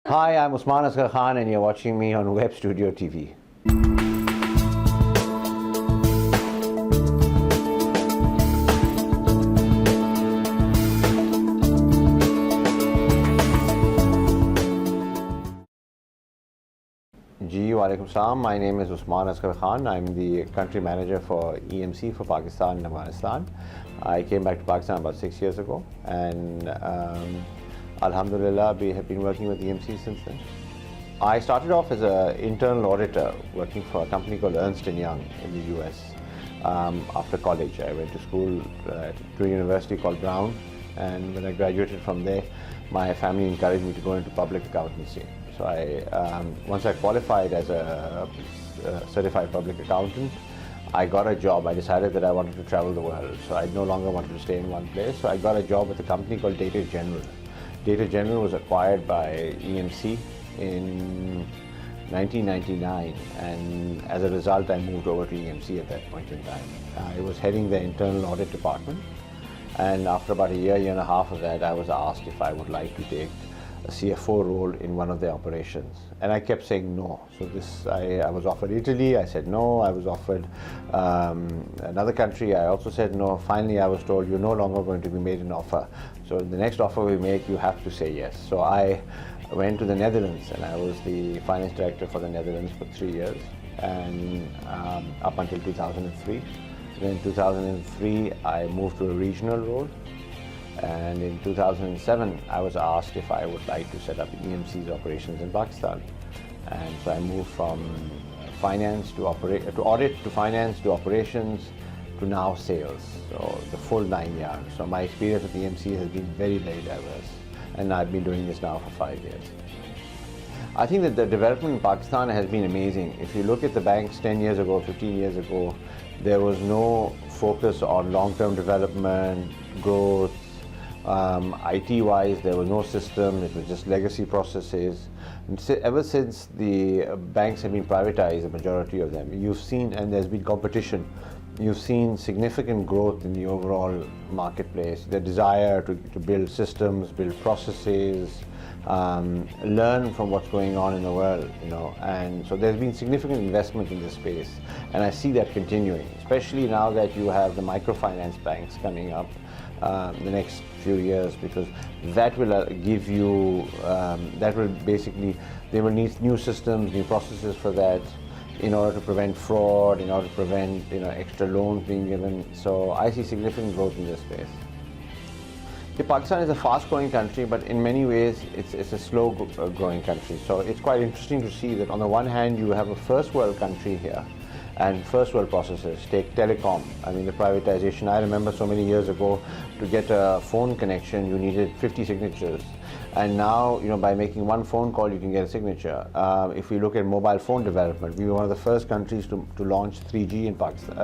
Hi, I'm Osman Asghar Khan and you're watching me on Web Studio TV. Walaikum Salam. My name is Osman Asghar Khan. I'm the country manager for EMC for Pakistan and Afghanistan. I came back to Pakistan about 6 years ago, and Alhamdulillah, we have been working with EMC since then. I started off as an internal auditor working for a company called Ernst & Young in the US. After college, I went to school to a university called Brown, and when I graduated from there, my family encouraged me to go into public accountancy. So once I qualified as a certified public accountant, I got a job. I decided that I wanted to travel the world, so I no longer wanted to stay in one place. So I got a job with a company called Data General. Data General was acquired by EMC in 1999, and as a result, I moved over to EMC at that point in time. I was heading the internal audit department, and after about a year and a half of that, I was asked if I would like to take a CFO role in one of the operations, and I kept saying no. So I was offered Italy, I said no. I was offered another country, I also said no. Finally, I was told, you're no longer going to be made an offer. So the next offer we make, you have to say yes. So I went to the Netherlands, and I was the finance director for the Netherlands for 3 years, and up until 2003. Then in 2003, I moved to a regional role. And in 2007, I was asked if I would like to set up EMC's operations in Pakistan. And so I moved from finance to audit to finance to operations to now sales. So the full 9 yards. So my experience with EMC has been very, very diverse. And I've been doing this now for 5 years. I think that the development in Pakistan has been amazing. If you look at the banks 10 years ago, 15 years ago, there was no focus on long-term development, growth. IT-wise, there was no system, it was just legacy processes. And ever since the banks have been privatized, the majority of them, you've seen, and there's been competition, you've seen significant growth in the overall marketplace, the desire to build systems, build processes, learn from what's going on in the world, and so there's been significant investment in this space, and I see that continuing, especially now that you have the microfinance banks coming up the next few years, because that will give you, that will basically, they will need new systems, new processes for that, in order to prevent fraud, in order to prevent extra loans being given. So I see significant growth in this space. Pakistan is a fast-growing country, but in many ways it's a slow-growing country. So it's quite interesting to see that on the one hand you have a first-world country here, and first-world processes. Take telecom. I mean, the privatization. I remember so many years ago, to get a phone connection, you needed 50 signatures. And now, by making one phone call, you can get a signature. If we look at mobile phone development, we were one of the first countries to launch 3G in Pakistan,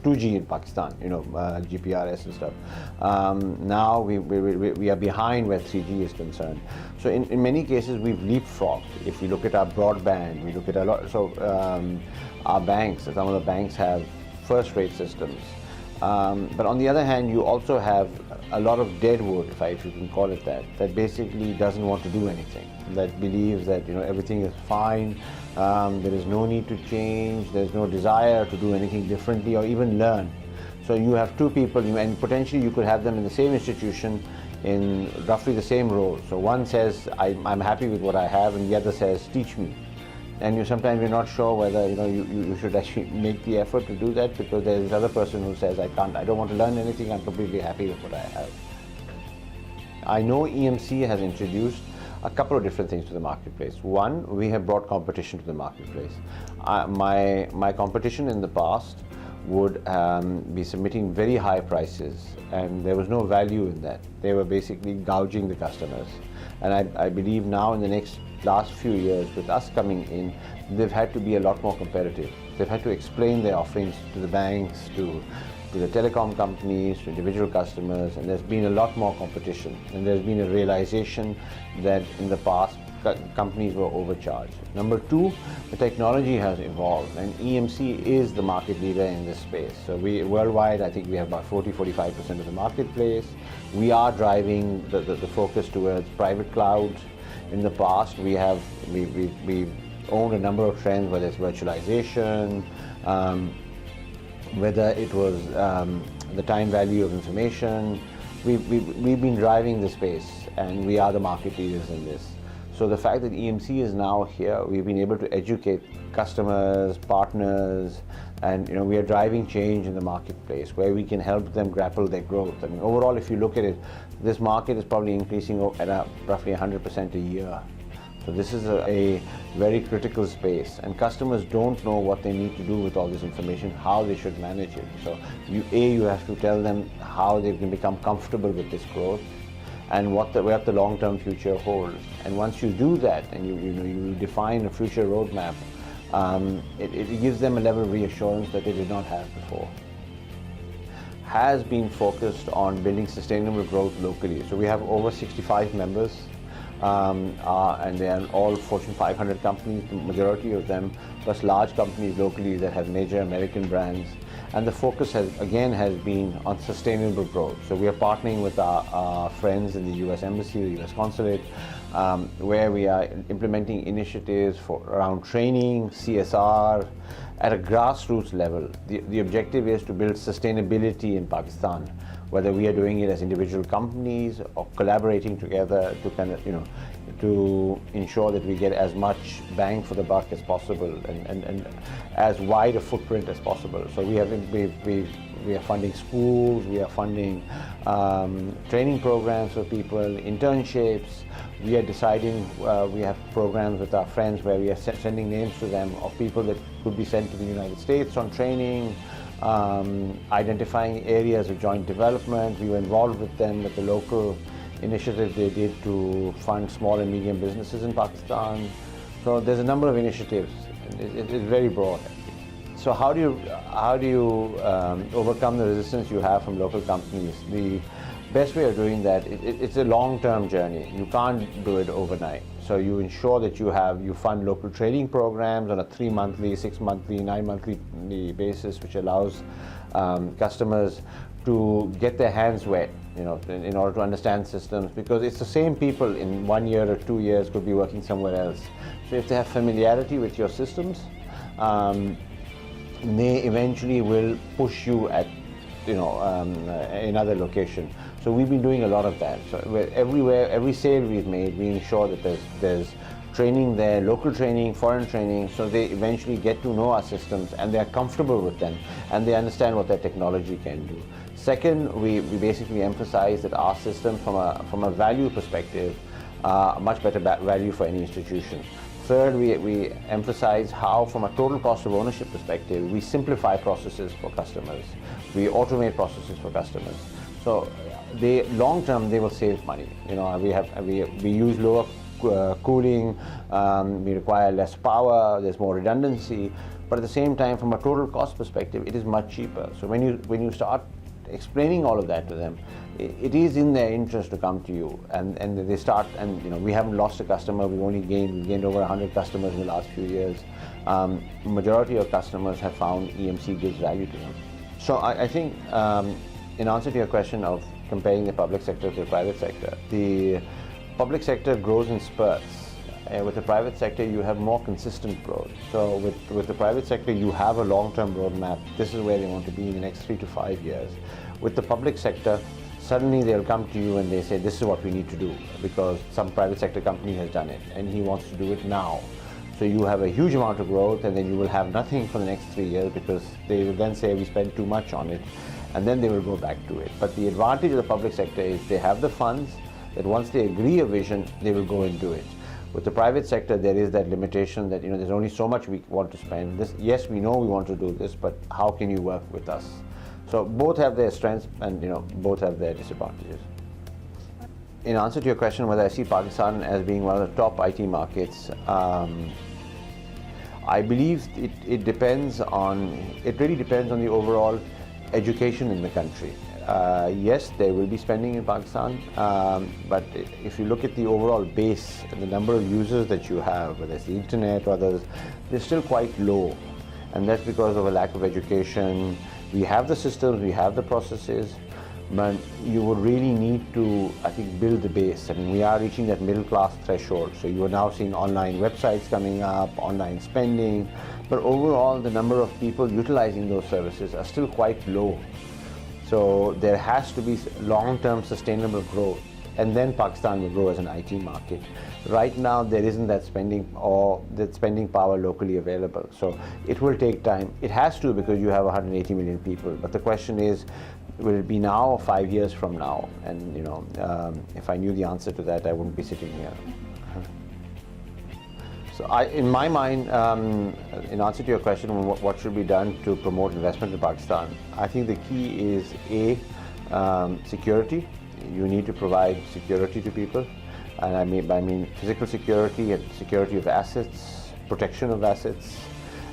2G in Pakistan, GPRS and stuff. Now we are behind where 3G is concerned. So in many cases, we've leapfrogged. If we look at our broadband, we look at a lot. So our banks, some of the banks have first-rate systems. But on the other hand, you also have a lot of dead wood, if you can call it that basically doesn't want to do anything, that believes that everything is fine, there is no need to change, there's no desire to do anything differently or even learn. So you have two people, and potentially you could have them in the same institution in roughly the same role. So one says, I'm happy with what I have, and the other says, teach me. And sometimes you're not sure whether you should actually make the effort to do that, because there's this other person who says, I don't want to learn anything, I'm completely happy with what I have. I know EMC has introduced a couple of different things to the marketplace. One, we have brought competition to the marketplace. My competition in the past would be submitting very high prices, and there was no value in that. They were basically gouging the customers. And I believe now in the last few years, with us coming in, they've had to be a lot more competitive. They've had to explain their offerings to the banks, to the telecom companies, to individual customers, and there's been a lot more competition. And there's been a realization that in the past, companies were overcharged. Number two, the technology has evolved, and EMC is the market leader in this space. So worldwide, I think we have about 40-45% of the marketplace. We are driving the focus towards private cloud. In the past, we owned a number of trends, whether it's virtualization, whether it was the time value of information. We've been driving the space, and we are the market leaders in this. So the fact that EMC is now here, we've been able to educate customers, partners, and we are driving change in the marketplace where we can help them grapple their growth. I mean, overall, if you look at it, this market is probably increasing at roughly 100% a year. So this is a very critical space, and customers don't know what they need to do with all this information, how they should manage it. So you have to tell them how they can become comfortable with this growth and what the long-term future holds. And once you do that and you define a future roadmap, it gives them a level of reassurance that they did not have before. Has been focused on building sustainable growth locally. So we have over 65 members, and they are all Fortune 500 companies, the majority of them, plus large companies locally that have major American brands. And the focus has been on sustainable growth. So we are partnering with our friends in the US Embassy, the US Consulate, where we are implementing initiatives around training, CSR, at a grassroots level. The objective is to build sustainability in Pakistan, whether we are doing it as individual companies or collaborating together to to ensure that we get as much bang for the buck as possible and as wide a footprint as possible. So we are funding schools, we are funding training programs for people, internships. We are deciding, we have programs with our friends where we are sending names to them of people that could be sent to the United States on training, identifying areas of joint development. We were involved with them with the local initiative they did to fund small and medium businesses in Pakistan. So there's a number of initiatives. It's very broad. So how do you overcome the resistance you have from local companies? The best way of doing that, it's a long-term journey. You can't do it overnight. So you ensure that you fund local training programs on a 3-monthly, 6-monthly, 9-monthly basis, which allows customers to get their hands wet, in order to understand systems, because it's the same people in 1 year or 2 years could be working somewhere else. So if they have familiarity with your systems, they eventually will push you at another location. So we've been doing a lot of that. So every sale we've made, we ensure that there's training there, local training, foreign training, so they eventually get to know our systems and they're comfortable with them and they understand what their technology can do. Second, we basically emphasize that our systems from a value perspective are much better value for any institution. Third, we emphasize how, from a total cost of ownership perspective, we simplify processes for customers. We automate processes for customers. So long term, they will save money. We use lower cooling, we require less power, there's more redundancy, but at the same time, from a total cost perspective, it is much cheaper. So when you start explaining all of that to them, it is in their interest to come to you, and they start, and we haven't lost a customer. We've gained over 100 customers in the last few years. Majority of customers have found EMC gives value to them. So I think in answer to your question of comparing the public sector to the private sector, the public sector grows in spurts. With the private sector, you have more consistent growth. So with the private sector, you have a long-term roadmap. This is where they want to be in the next 3 to 5 years. With the public sector, suddenly they'll come to you and they say, this is what we need to do, because some private sector company has done it and he wants to do it now. So you have a huge amount of growth, and then you will have nothing for the next 3 years, because they will then say we spent too much on it, and then they will go back to it. But the advantage of the public sector is they have the funds, that once they agree a vision, they will go and do it. With the private sector, there is that limitation that there's only so much we want to spend. Yes, we know we want to do this, but how can you work with us? So both have their strengths, and both have their disadvantages. In answer to your question whether I see Pakistan as being one of the top IT markets, I believe it really depends on the overall education in the country. Yes, there will be spending in Pakistan, but if you look at the overall base and the number of users that you have, whether it's the internet or others, they're still quite low. And that's because of a lack of education. We have the systems, we have the processes, but you would really need to, I think, build the base. I mean, we are reaching that middle class threshold. So you are now seeing online websites coming up, online spending, but overall the number of people utilizing those services are still quite low. So there has to be long-term sustainable growth, and then Pakistan will grow as an IT market. Right now there isn't that spending or that spending power locally available. So it will take time. It has to, because you have 180 million people. But the question is, will it be now or 5 years from now? And if I knew the answer to that, I wouldn't be sitting here. So in my mind, in answer to your question, what should be done to promote investment in Pakistan, I think the key is security. You need to provide security to people, and I mean physical security and security of assets, protection of assets.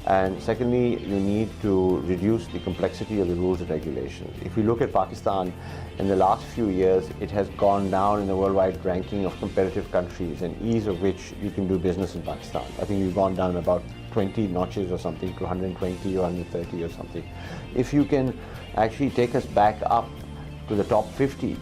And secondly, you need to reduce the complexity of the rules and regulations. If you look at Pakistan, in the last few years, it has gone down in the worldwide ranking of competitive countries and ease of which you can do business in Pakistan. I think we've gone down about 20 notches or something to 120 or 130 or something. If you can actually take us back up to the top 50,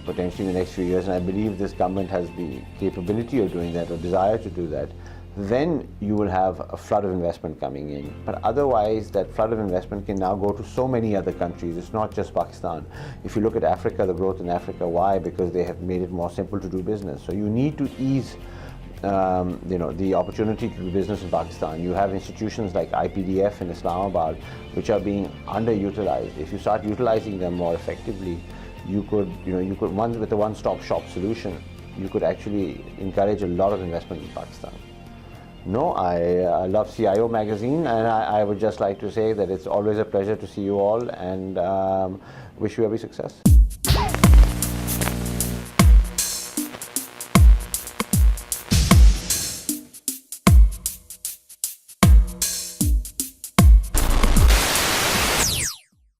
potentially in the next few years, and I believe this government has the capability of doing that or desire to do that, then you will have a flood of investment coming in. But otherwise, that flood of investment can now go to so many other countries. It's not just Pakistan. If you look at Africa, the growth in Africa, why? Because they have made it more simple to do business. So you need to ease the opportunity to do business in Pakistan. You have institutions like IPDF in Islamabad, which are being underutilized. If you start utilizing them more effectively, you could with a one-stop shop solution, you could actually encourage a lot of investment in Pakistan. No, I love CIO magazine, and I would just like to say that it's always a pleasure to see you all, and wish you every success.